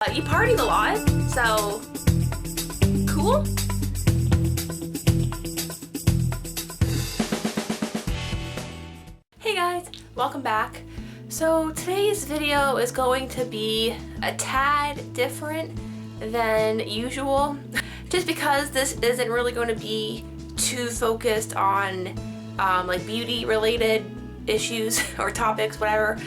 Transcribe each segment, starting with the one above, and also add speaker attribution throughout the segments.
Speaker 1: You partied a lot, so cool. Hey guys, welcome back. So today's video is going to be a tad different than usual, just because this isn't really going to be too focused on like beauty related issues or topics, whatever.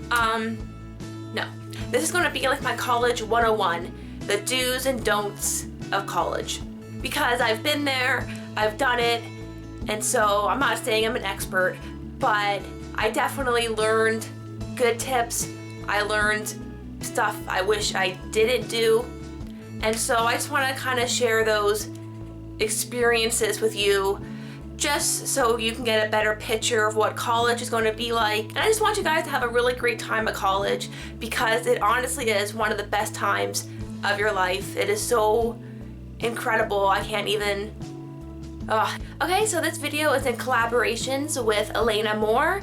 Speaker 1: No. This is going to be like my college 101, the do's and don'ts of college. Because I've been there, I've done it, and so I'm not saying I'm an expert, but I definitely learned good tips. I learned stuff I wish I didn't do, and so I just want to kind of share those experiences with you, just so you can get a better picture of what college is going to be like. And I just want you guys to have a really great time at college, because it honestly is one of the best times of your life. It is so incredible. I can't even... Okay, so this video is in collaborations with Elena Moore.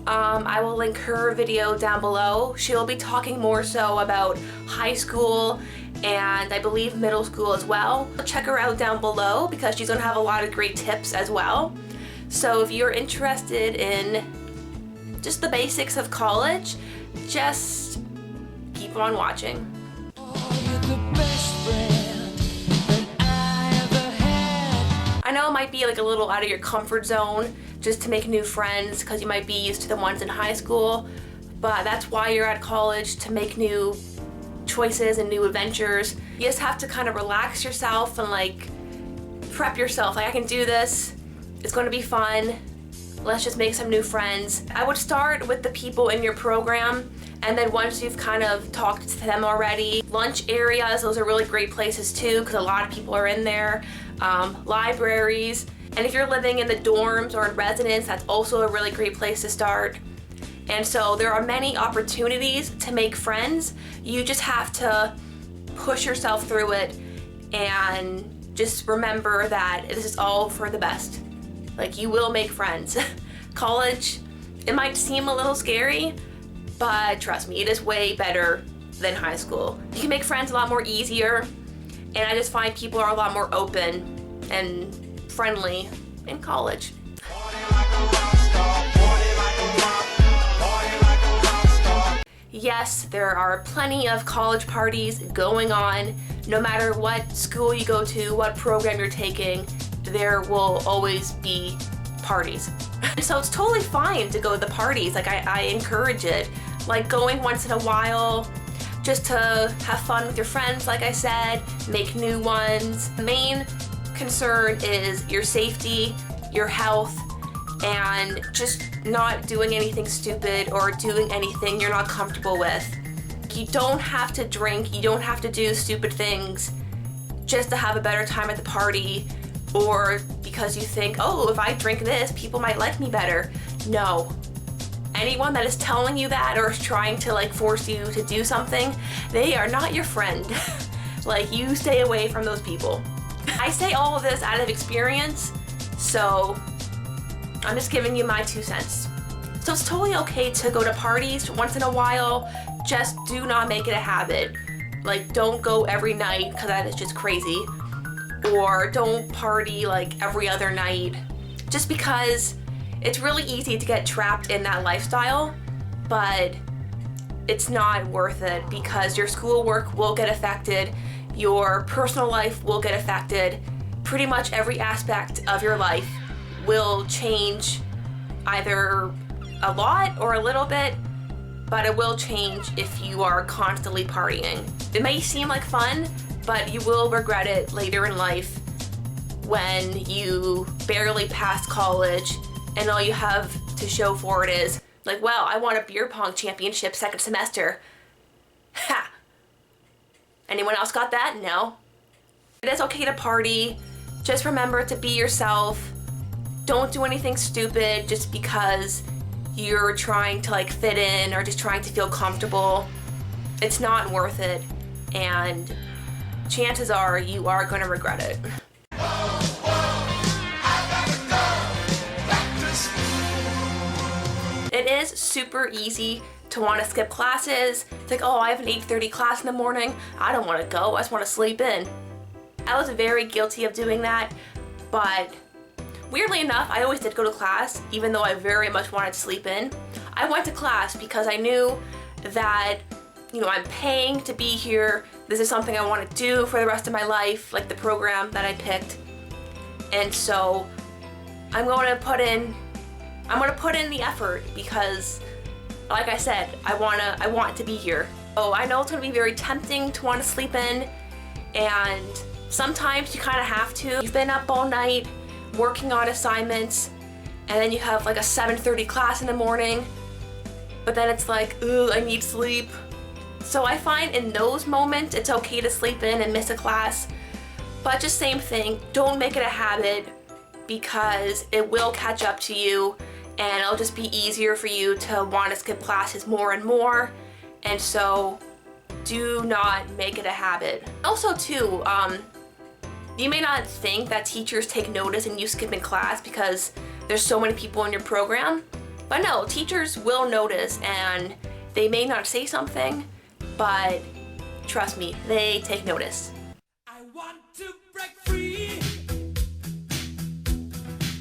Speaker 1: I will link her video down below. She'll be talking more so about high school and I believe middle school as well. Check her out down below because she's gonna have a lot of great tips as well. So if you're interested in just the basics of college, just keep on watching. I know it might be like a little out of your comfort zone just to make new friends because you might be used to the ones in high school, but that's why you're at college, to make new choices and new adventures. You just have to kind of relax yourself and like prep yourself, like I can do this, it's going to be fun, let's just make some new friends. I would start with the people in your program, and then once you've kind of talked to them already, lunch areas, those are really great places too because a lot of people are in there. Libraries, and if you're living in the dorms or in residence, that's also a really great place to start. And so there are many opportunities to make friends. You just have to push yourself through it and just remember that this is all for the best. Like, you will make friends. College, it might seem a little scary, but trust me, it is way better than high school. You can make friends a lot more easier, and I just find people are a lot more open and friendly in college. Yes, there are plenty of college parties going on. No matter what school you go to, what program you're taking, there will always be parties. So it's totally fine to go to the parties. Like, I encourage it. Like, going once in a while, just to have fun with your friends, like I said, make new ones. The main concern is your safety, your health, and just not doing anything stupid or doing anything you're not comfortable with. You don't have to drink, you don't have to do stupid things just to have a better time at the party, or because you think, oh, if I drink this, people might like me better. No. Anyone that is telling you that or is trying to like force you to do something, they are not your friend. Like, you stay away from those people. I say all of this out of experience, so I'm just giving you my 2 cents. So it's totally okay to go to parties once in a while, just do not make it a habit. Like, don't go every night because that is just crazy. Or don't party like every other night, just because it's really easy to get trapped in that lifestyle, but it's not worth it because your schoolwork will get affected, your personal life will get affected, pretty much every aspect of your life will change, either a lot or a little bit, but it will change if you are constantly partying. It may seem like fun, but you will regret it later in life when you barely passed college and all you have to show for it is, like, well, I won a beer pong championship second semester. Ha! Anyone else got that? No. It is okay to party. Just remember to be yourself. Don't do anything stupid just because you're trying to like fit in or just trying to feel comfortable. It's not worth it, and chances are you are going to regret it. It is super easy to want to skip classes. It's like, oh, I have an 8:30 class in the morning. I don't want to go. I just want to sleep in. I was very guilty of doing that, but weirdly enough, I always did go to class, even though I very much wanted to sleep in. I went to class because I knew that, you know, I'm paying to be here. This is something I want to do for the rest of my life, like the program that I picked. And so I'm going to put in the effort because, like I said, I want to be here. So I know it's going to be very tempting to want to sleep in, and sometimes you kind of have to. You've been up all night working on assignments, and then you have like a 7:30 class in the morning, but then it's like, ugh, I need sleep. So I find in those moments it's okay to sleep in and miss a class, but just same thing, don't make it a habit because it will catch up to you and it'll just be easier for you to want to skip classes more and more. And so do not make it a habit. Also too, you may not think that teachers take notice in you skipping class because there's so many people in your program, but no, teachers will notice and they may not say something, but trust me, they take notice.
Speaker 2: I want to break free.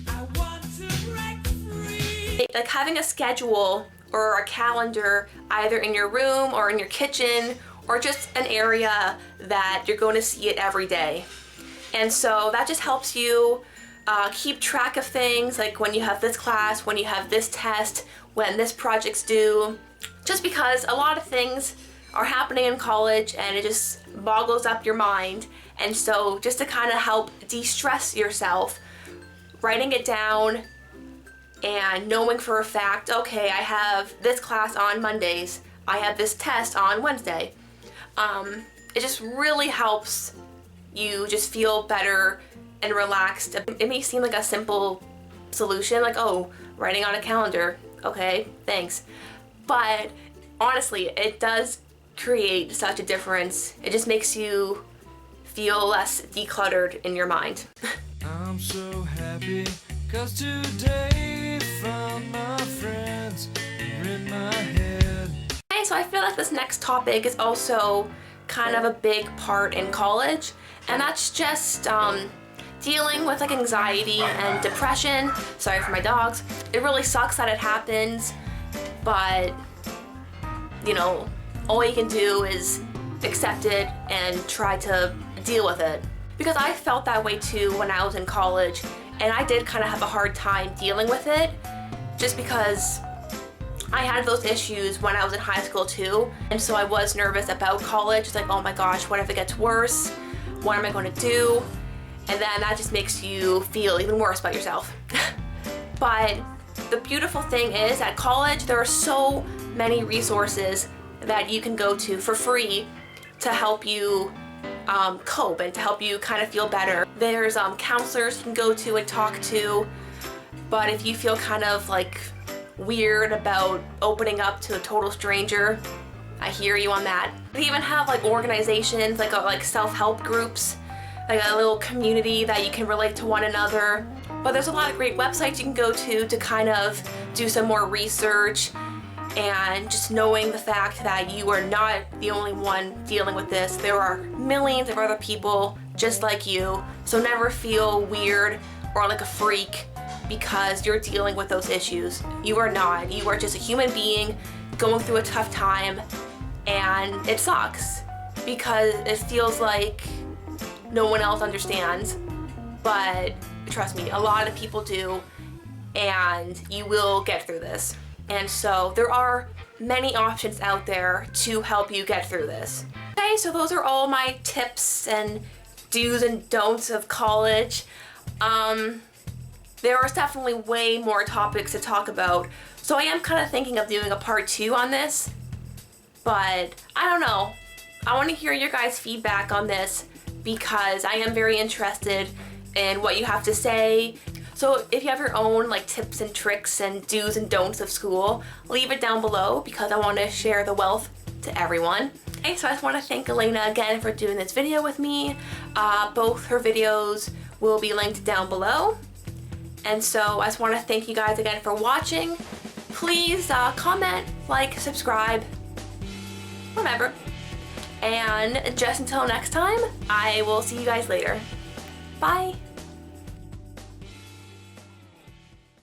Speaker 2: I want to break free.
Speaker 1: Like having a schedule or a calendar either in your room or in your kitchen or just an area that you're going to see it every day. And so that just helps you keep track of things, like when you have this class, when you have this test, when this project's due. Just because a lot of things are happening in college and it just boggles up your mind. And so just to kind of help de-stress yourself, writing it down and knowing for a fact, okay, I have this class on Mondays, I have this test on Wednesday. It just really helps you just feel better and relaxed. It may seem like a simple solution, like, oh, writing on a calendar, okay, thanks. But honestly, it does create such a difference. It just makes you feel less decluttered in your mind.
Speaker 2: I'm so happy 'cause today found my friends in my head.
Speaker 1: Okay, so I feel like this next topic is also kind of a big part in college, and that's just dealing with like anxiety and depression. Sorry for my dogs. It really sucks that it happens, but you know, all you can do is accept it and try to deal with it. Because I felt that way too when I was in college, and I did kind of have a hard time dealing with it just because I had those issues when I was in high school too, and so I was nervous about college. It's like, oh my gosh, what if it gets worse? What am I going to do? And then that just makes you feel even worse about yourself. But the beautiful thing is at college there are so many resources that you can go to for free to help you cope and to help you kind of feel better. There's counselors you can go to and talk to, but if you feel kind of like weird about opening up to a total stranger, I hear you on that. They even have like organizations, like self-help groups, like a little community that you can relate to one another. But there's a lot of great websites you can go to kind of do some more research, and just knowing the fact that you are not the only one dealing with this. There are millions of other people just like you, so never feel weird or like a freak because you're dealing with those issues. You are not. You are just a human being going through a tough time, and it sucks because it feels like no one else understands, but trust me, a lot of people do, and you will get through this. And so there are many options out there to help you get through this. Okay, so those are all my tips and do's and don'ts of college. There are definitely way more topics to talk about, so I am kind of thinking of doing a part 2 on this, but I don't know. I want to hear your guys' feedback on this because I am very interested in what you have to say. So if you have your own like tips and tricks and do's and don'ts of school, leave it down below because I want to share the wealth to everyone. Okay, so I just want to thank Elena again for doing this video with me. Both her videos will be linked down below. And so I just want to thank you guys again for watching. please comment, like, subscribe, whatever. And just until next time, I will see you guys later. Bye.